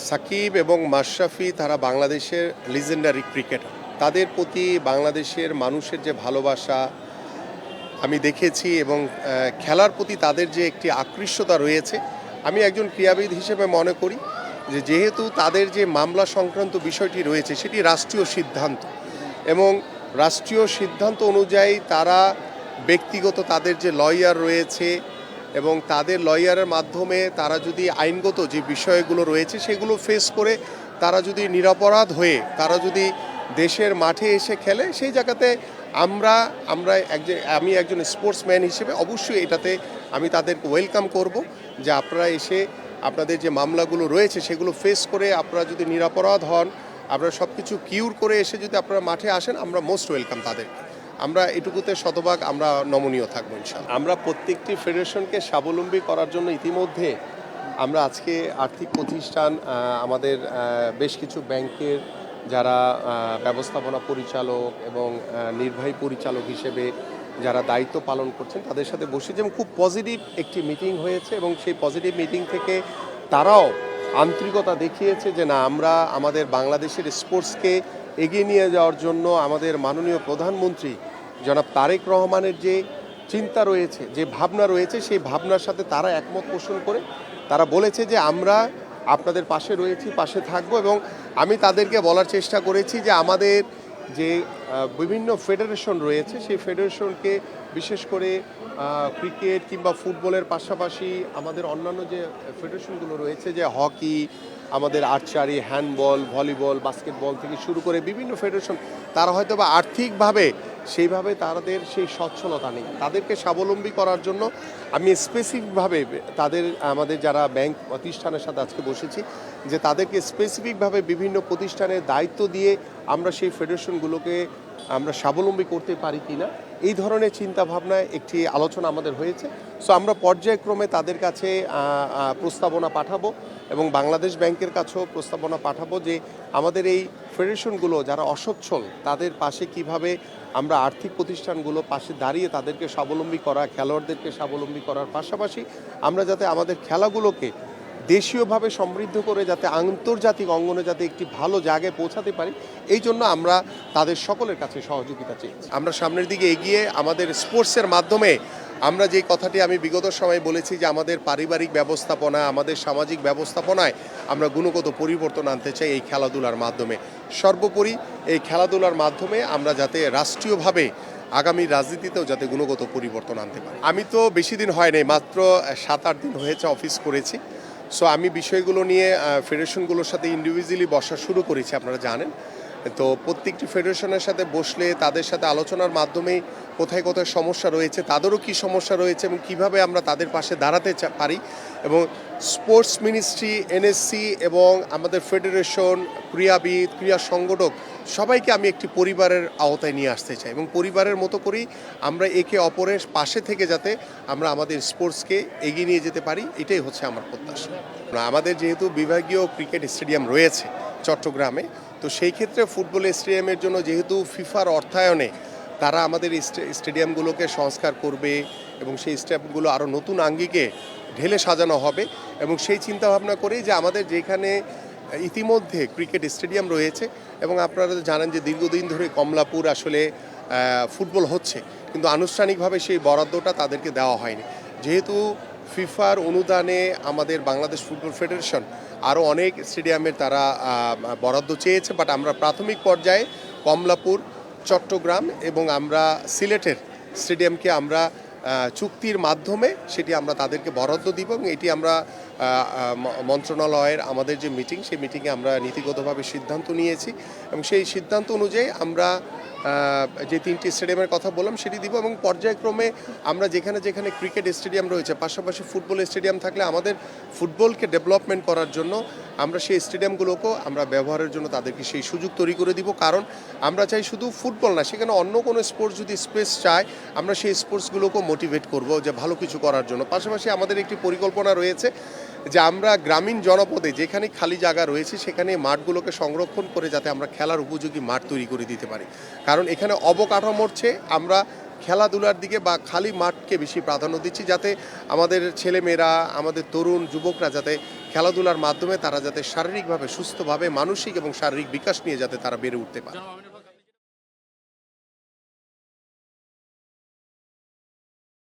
সাকিব এবং মাশরাফি তারা বাংলাদেশের লিজেন্ডারি ক্রিকেটার। তাদের প্রতি বাংলাদেশের মানুষের যে ভালোবাসা আমি দেখেছি এবং খেলার প্রতি তাদের যে একটি আকৃষ্টতা রয়েছে, আমি একজন ক্রীড়াবিদ হিসেবে মনে করি যে যেহেতু তাদের যে মামলা সংক্রান্ত বিষয়টি রয়েছে সেটি রাষ্ট্রীয় সিদ্ধান্ত এবং রাষ্ট্রীয় সিদ্ধান্ত অনুযায়ী তারা ব্যক্তিগত তাদের যে লয়ার রয়েছে এবং তাদের লয়ারের মাধ্যমে তারা যদি আইনগত যে বিষয়গুলো রয়েছে সেগুলো ফেস করে তারা যদি নিরপরাধ হয়ে তারা যদি দেশের মাঠে এসে খেলে, সেই জায়গাতে আমি একজন স্পোর্টসম্যান হিসেবে অবশ্যই এটাতে আমি তাদেরকে ওয়েলকাম করব যে আপনারা এসে আপনাদের যে মামলাগুলো রয়েছে সেগুলো ফেস করে আপনারা যদি নিরপরাধ হন, আপনারা সব কিছু কিউর করে এসে যদি আপনারা মাঠে আসেন, আমরা মোস্ট ওয়েলকাম তাদেরকে। আমরা এটুকুতে শতভাগ আমরা নমনীয় থাকবো ইনশাআল্লাহ। আমরা প্রত্যেকটি ফেডারেশনকে স্বাবলম্বী করার জন্য ইতিমধ্যে আমরা আজকে আর্থিক প্রতিষ্ঠান আমাদের বেশ কিছু ব্যাংকের যারা ব্যবস্থাপনা পরিচালক এবং নির্বাহী পরিচালক হিসেবে যারা দায়িত্ব পালন করছেন তাদের সাথে বসেছি এবং খুব পজিটিভ একটি মিটিং হয়েছে এবং সেই পজিটিভ মিটিং থেকে তারাও আন্তরিকতা দেখিয়েছে যে না, আমরা আমাদের বাংলাদেশের স্পোর্টসকে এগিয়ে নিয়ে যাওয়ার জন্য আমাদের মাননীয় প্রধানমন্ত্রী জনাব তারেক রহমানের যে চিন্তা রয়েছে, যে ভাবনা রয়েছে, সেই ভাবনার সাথে তারা একমত পোষণ করে তারা বলেছে যে আমরা আপনাদের পাশে রয়েছি, পাশে থাকবো। এবং আমি তাদেরকে বলার চেষ্টা করেছি যে আমাদের যে বিভিন্ন ফেডারেশন রয়েছে সেই ফেডারেশনকে বিশেষ করে ক্রিকেট কিংবা ফুটবলের পাশাপাশি আমাদের অন্যান্য যে ফেডারেশনগুলো রয়েছে, যে হকি, আমাদের আর্চারি, হ্যান্ডবল, ভলিবল, বাস্কেটবল থেকে শুরু করে বিভিন্ন ফেডারেশন, তারা হয়তো বা আর্থিকভাবে সেইভাবে তাদের সেই সচ্ছলতা নেই। তাদেরকে স্বাবলম্বী করার জন্য আমি স্পেসিফিকভাবে আমাদের যারা ব্যাংক প্রতিষ্ঠানের সাথে আজকে বসেছি যে তাদেরকে স্পেসিফিকভাবে বিভিন্ন প্রতিষ্ঠানের দায়িত্ব দিয়ে আমরা সেই ফেডারেশনগুলোকে আমরা স্বাবলম্বী করতে পারি কি না, এই ধরনের চিন্তাভাবনায় একটি আলোচনা আমাদের হয়েছে। সো আমরা পর্যায়ক্রমে তাদের কাছে প্রস্তাবনা পাঠাবো এবং বাংলাদেশ ব্যাংকের কাছেও প্রস্তাবনা পাঠাবো যে আমাদের এই ফেডারেশনগুলো যারা অসচ্ছল তাদের পাশে কিভাবে আমরা আর্থিক প্রতিষ্ঠানগুলো পাশে দাঁড়িয়ে তাদেরকে স্বাবলম্বী করা, খেলোয়াড়দেরকে স্বাবলম্বী করার পাশাপাশি আমরা যাতে আমাদের খেলাগুলোকে দেশীয়ভাবে সমৃদ্ধ করে যাতে আন্তর্জাতিক অঙ্গনে যাতে একটি ভালো জায়গায় পৌঁছাতে পারি, এই জন্য আমরা তাদের সকলের কাছে সহযোগিতা চেয়েছি। আমরা সামনের দিকে এগিয়ে আমাদের স্পোর্টসের মাধ্যমে আমরা যে কথাটি আমি বিগত সময়ে বলেছি যে আমাদের পারিবারিক ব্যবস্থাপনা, আমাদের সামাজিক ব্যবস্থাপনায় আমরা গুণগত পরিবর্তন আনতে চাই এই খেলাধুলার মাধ্যমে। সর্বোপরি এই খেলাধুলার মাধ্যমে আমরা যাতে রাষ্ট্রীয়ভাবে আগামী রাজনীতিতেও যাতে গুণগত পরিবর্তন আনতে পারি। আমি তো বেশি দিন হয় নাই, মাত্র 7-8 দিন হয়েছে অফিস করেছি। সো আমি বিষয়গুলো নিয়ে ফেডারেশনগুলোর সাথে ইন্ডিভিজুয়ালি বসা শুরু করেছি, আপনারা জানেন। তো প্রত্যেকটি ফেডারেশনের সাথে বসলে তাদের সাথে আলোচনার মাধ্যমেই কোথায় কোথায় সমস্যা রয়েছে, তাদেরও কী সমস্যা রয়েছে এবং কীভাবে আমরা তাদের পাশে দাঁড়াতে পারি। এবং স্পোর্টস মিনিস্ট্রি, এনএসসি এবং আমাদের ফেডারেশন, ক্রীড়াবিদ, ক্রীড়া সংগঠক সবাইকে আমি একটি পরিবারের আওতায় নিয়ে আসতে চাই এবং পরিবারের মতো করেই আমরা একে অপরের পাশে থেকে যাতে আমরা আমাদের স্পোর্টসকে এগিয়ে নিয়ে যেতে পারি, এটাই হচ্ছে আমার প্রত্যাশা। আমাদের যেহেতু বিভাগীয় ক্রিকেট স্টেডিয়াম রয়েছে চট্টগ্রামে, তো সেই ক্ষেত্রে ফুটবল স্টেডিয়ামের জন্য যেহেতু ফিফার অর্থায়নে তারা আমাদের স্টেডিয়ামগুলোকে সংস্কার করবে এবং সেই স্টেডিয়ামগুলো আরও নতুন আঙ্গিকে ঢেলে সাজানো হবে এবং সেই চিন্তাভাবনা করেই যে আমাদের যেখানে ইতিমধ্যে ক্রিকেট স্টেডিয়াম রয়েছে এবং আপনারা জানেন যে দীর্ঘদিন ধরে কমলাপুর আসলে ফুটবল হচ্ছে, কিন্তু আনুষ্ঠানিকভাবে সেই বরাদ্দটা তাদেরকে দেওয়া হয়নি। যেহেতু ফিফার অনুদানে আমাদের বাংলাদেশ ফুটবল ফেডারেশন আরও অনেক স্টেডিয়ামের তারা বরাদ্দ চেয়েছে, বাট আমরা প্রাথমিক পর্যায়ে কমলাপুর, চট্টগ্রাম এবং আমরা সিলেটের স্টেডিয়ামকে আমরা চুক্তির মাধ্যমে সেটি আমরা তাদেরকে বরাদ্দ দিব এবং এটি আমরা মন্ত্রণালয়ের আমাদের যে মিটিং, সেই মিটিংয়ে আমরা নীতিগতভাবে সিদ্ধান্ত নিয়েছি এবং সেই সিদ্ধান্ত অনুযায়ী আমরা যে 3টি স্টেডিয়ামের কথা বললাম সেটি দিব এবং পর্যায়ক্রমে আমরা যেখানে যেখানে ক্রিকেট স্টেডিয়াম রয়েছে পাশাপাশি ফুটবল স্টেডিয়াম থাকলে আমাদের ফুটবলকে ডেভেলপমেন্ট করার জন্য আমরা সেই স্টেডিয়ামগুলোকেও আমরা ব্যবহারের জন্য তাদেরকে সেই সুযোগ তৈরি করে দিব। কারণ আমরা চাই শুধু ফুটবল না, সেখানে অন্য কোনো স্পোর্টস যদি স্পেস চায় আমরা সেই স্পোর্টসগুলোকেও মোটিভেট করব যে ভালো কিছু করার জন্য। পাশাপাশি আমাদের একটি পরিকল্পনা রয়েছে যে আমরা গ্রামীণ জনপদে যেখানে খালি জায়গা রয়েছে সেখানে মাঠগুলোকে সংরক্ষণ করে যাতে আমরা খেলার উপযোগী মাঠ তৈরি করে দিতে পারি। কারণ এখানে অবকাঠামোর চেয়ে আমরা খেলাধুলার দিকে বা খালি মাঠকে বেশি প্রাধান্য দিচ্ছি, যাতে আমাদের ছেলেমেয়েরা, আমাদের তরুণ যুবকরা যাতে খেলাধুলার মাধ্যমে তারা যাতে শারীরিকভাবে সুস্থভাবে মানসিক এবং শারীরিক বিকাশ নিয়ে যাতে তারা বেড়ে উঠতে পারে।